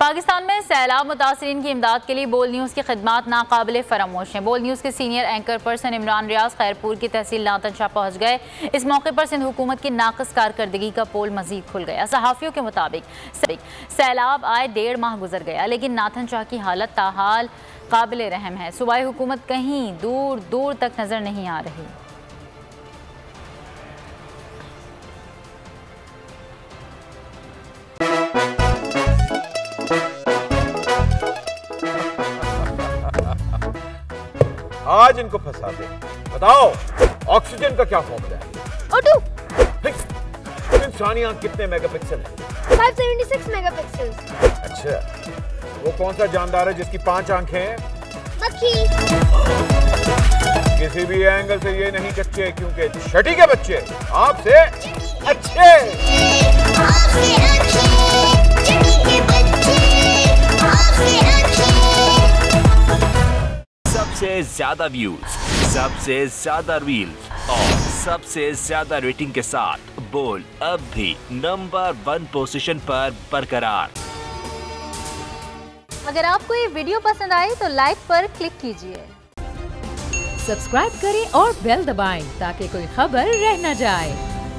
पाकिस्तान में सैलाब मुतासरीन की इमदाद के लिए बोल न्यूज़ की खिदमात नाकाबिले फरामोश हैं। बोल न्यूज़ के senior anchor person Imran Riaz Khairpur की तहसील नातन शाह पहुँच गए। इस मौके पर सिंध हुकूमत की नाकस कारकर्दगी का पोल मजीद खुल गया। सहाफ़ियों के मुताबिक सैलाब आए 1.5 माह गुजर गया, लेकिन नाथन शाह की हालत ताहाल काबिल रहम है। सूबाई हुकूमत कहीं दूर दूर तक नजर नहीं आ रही। आज इनको फंसा दे। बताओ ऑक्सीजन का क्या फॉर्मूला है? O2। इंसानी आंख कितने मेगापिक्सल है? 576 मेगापिक्सल। अच्छा, वो कौन सा जानदार है जिसकी 5 आंखें हैं? मक्खी। किसी भी एंगल से ये नहीं कच्चे, क्योंकि छठी के बच्चे आपसे अच्छे। सबसे ज्यादा व्यूज, सबसे ज्यादा रील्स और सबसे ज्यादा रेटिंग के साथ बोल अब भी नंबर 1 पोजीशन पर बरकरार। अगर आपको ये वीडियो पसंद आए तो लाइक पर क्लिक कीजिए, सब्सक्राइब करें और बेल दबाएं ताकि कोई खबर रह न जाए।